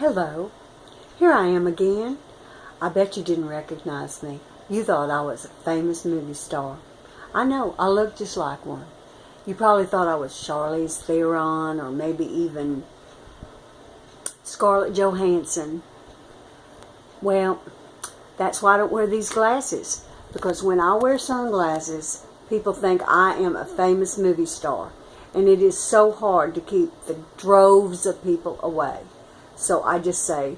Hello, here I am again. I bet you didn't recognize me. You thought I was a famous movie star. I know, I look just like one. You probably thought I was Charlize Theron or maybe even Scarlett Johansson. Well, that's why I don't wear these glasses. Because when I wear sunglasses, people think I am a famous movie star. And it is so hard to keep the droves of people away. So I just say,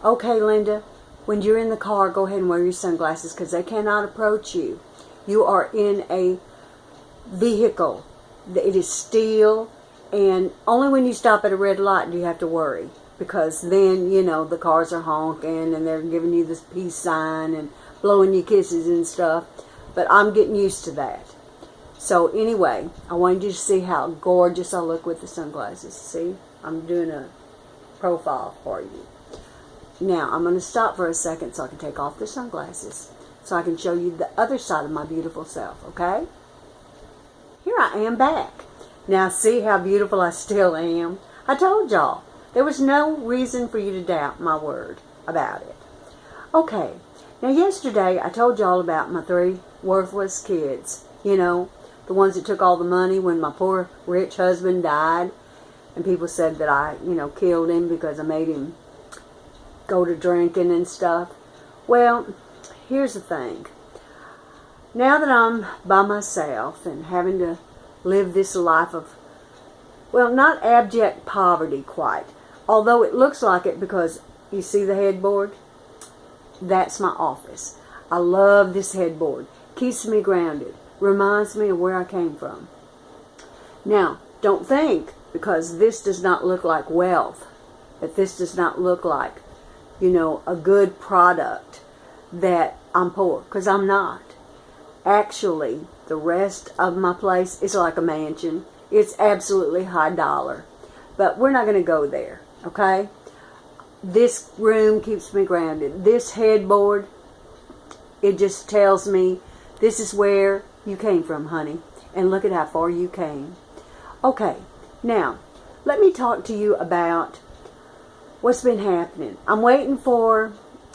okay, Linda, when you're in the car, go ahead and wear your sunglasses because they cannot approach you. You are in a vehicle. It is steel, and only when you stop at a red light do you have to worry, because then, you know, the cars are honking and they're giving you this peace sign and blowing you kisses and stuff. But I'm getting used to that. So anyway, I wanted you to see how gorgeous I look with the sunglasses. See, I'm doing a profile for you. Now, I'm going to stop for a second so I can take off the sunglasses so I can show you the other side of my beautiful self, okay? Here I am back. Now, see how beautiful I still am? I told y'all, there was no reason for you to doubt my word about it. Okay, now yesterday I told y'all about my 3 worthless kids. You know, the ones that took all the money when my poor rich husband died. And people said that I, killed him because I made him go to drinking and stuff. Well, here's the thing. Now that I'm by myself and having to live this life of, well, not abject poverty quite, although it looks like it because you see the headboard? That's my office. I love this headboard. Keeps me grounded. Reminds me of where I came from. Now, don't think, because this does not look like wealth, that this does not look like, a good product, that I'm poor, because I'm not. Actually, the rest of my place is like a mansion. It's absolutely high dollar. But we're not going to go there, okay? This room keeps me grounded. This headboard, it just tells me this is where you came from, honey. And look at how far you came. Okay, now, let me talk to you about what's been happening. I'm waiting for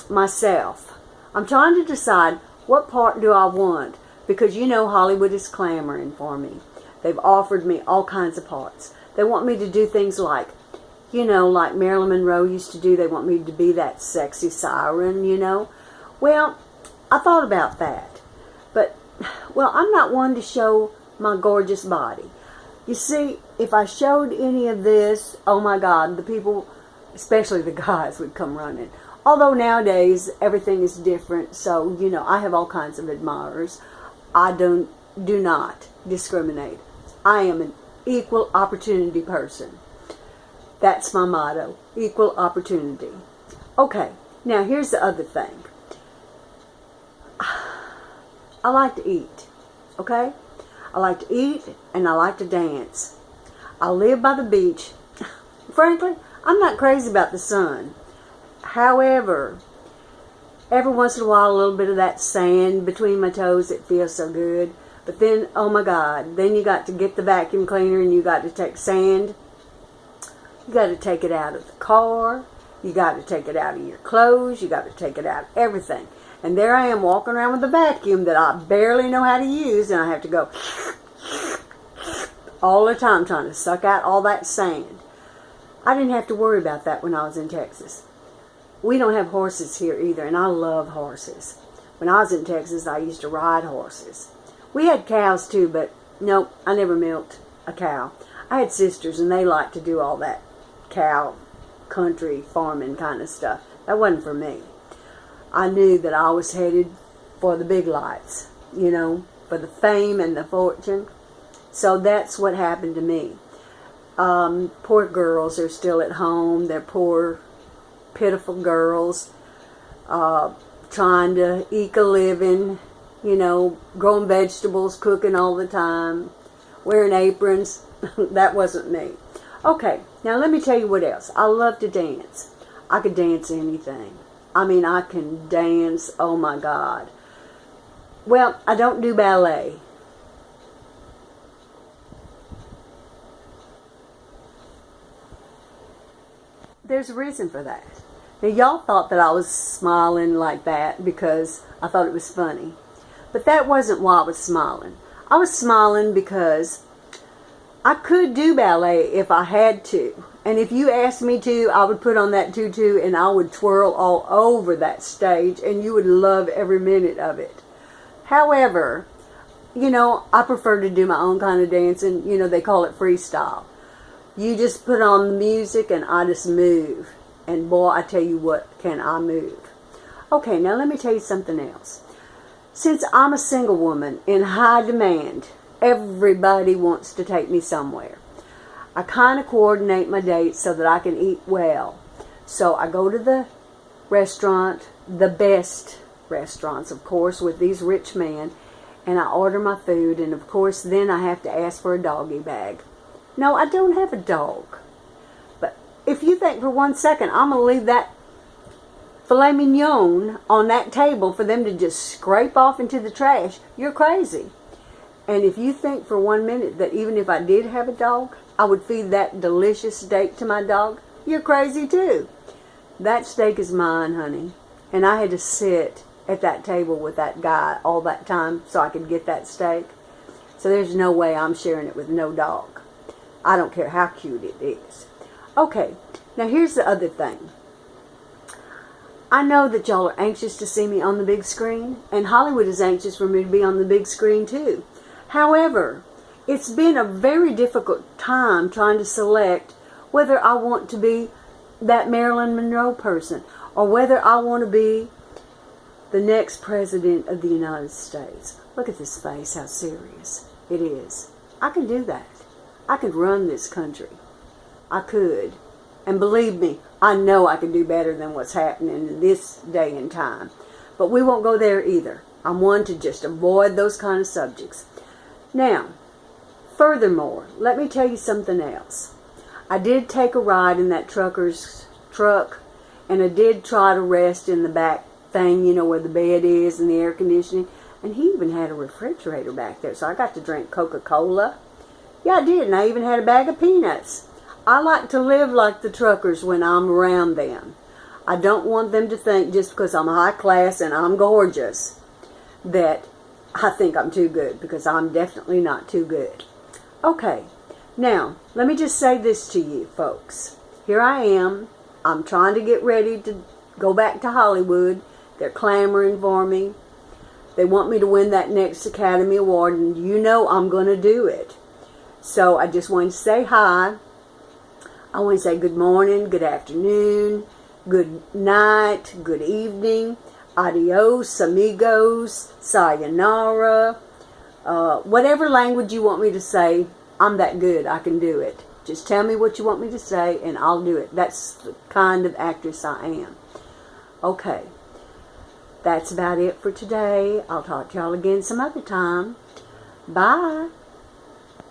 myself. I'm trying to decide what part do I want, because Hollywood is clamoring for me. They've offered me all kinds of parts. They want me to do things like, like Marilyn Monroe used to do. They want me to be that sexy siren, Well, I thought about that. But, I'm not one to show my gorgeous body. You see, if I showed any of this, oh my God, the people, especially the guys, would come running. Although nowadays, everything is different, so, I have all kinds of admirers. I do not discriminate. I am an equal opportunity person. That's my motto, equal opportunity. Okay, now here's the other thing. I like to eat, okay? I like to eat and I like to dance. I live by the beach. Frankly, I'm not crazy about the sun. However, every once in a while, a little bit of that sand between my toes, it feels so good. But then, oh my God, then you got to get the vacuum cleaner and you got to take sand. You got to take it out of the car. You got to take it out of your clothes. You got to take it out of everything. And there I am walking around with a vacuum that I barely know how to use, and I have to go all the time trying to suck out all that sand. I didn't have to worry about that when I was in Texas. We don't have horses here either, and I love horses. When I was in Texas, I used to ride horses. We had cows too, but nope, I never milked a cow. I had sisters, and they liked to do all that cow, country, farming kind of stuff. That wasn't for me. I knew that I was headed for the big lights, for the fame and the fortune. So that's what happened to me. Poor girls are still at home. They're poor, pitiful girls trying to eke a living, growing vegetables, cooking all the time, wearing aprons. That wasn't me. Okay, now let me tell you what else. I love to dance. I could dance anything. I can dance, oh my God. Well, I don't do ballet. there's a reason for that. Now, y'all thought that I was smiling like that because I thought it was funny. But that wasn't why I was smiling. I was smiling because I could do ballet if I had to. And if you asked me to, I would put on that tutu and I would twirl all over that stage and you would love every minute of it. However, I prefer to do my own kind of dancing. They call it freestyle. You just put on the music and I just move. And boy, I tell you what, can I move. Okay, now let me tell you something else. Since I'm a single woman in high demand, everybody wants to take me somewhere. I kind of coordinate my dates so that I can eat well. So I go to the restaurant, the best restaurants, of course, with these rich men, and I order my food, and of course then I have to ask for a doggy bag. No, I don't have a dog. But if you think for 1 second I'm going to leave that filet mignon on that table for them to just scrape off into the trash, you're crazy. And if you think for 1 minute that even if I did have a dog, I would feed that delicious steak to my dog, you're crazy too. That steak is mine, honey. And I had to sit at that table with that guy all that time so I could get that steak. So there's no way I'm sharing it with no dog. I don't care how cute it is. Okay, now here's the other thing. I know that y'all are anxious to see me on the big screen, and Hollywood is anxious for me to be on the big screen too. However, it's been a very difficult time trying to select whether I want to be that Marilyn Monroe person or whether I want to be the next president of the United States. Look at this face, how serious it is. I can do that. I could run this country. I could. And believe me, I know I can do better than what's happening in this day and time. But we won't go there either. I'm one to just avoid those kind of subjects. Now, furthermore, let me tell you something else. I did take a ride in that trucker's truck, and I did try to rest in the back thing, where the bed is and the air conditioning. And he even had a refrigerator back there, so I got to drink Coca-Cola. Yeah, I did, and I even had a bag of peanuts. I like to live like the truckers when I'm around them. I don't want them to think just because I'm high class and I'm gorgeous that I think I'm too good, because I'm definitely not too good. Okay, now, let me just say this to you folks. Here I am. I'm trying to get ready to go back to Hollywood. They're clamoring for me. They want me to win that next Academy Award, and I'm going to do it. So I just wanted to say hi. I want to say good morning, good afternoon, good night, good evening, adios, amigos, sayonara, whatever language you want me to say. I'm that good. I can do it. Just tell me what you want me to say and I'll do it. That's the kind of actress I am. Okay. That's about it for today. I'll talk to y'all again some other time. Bye.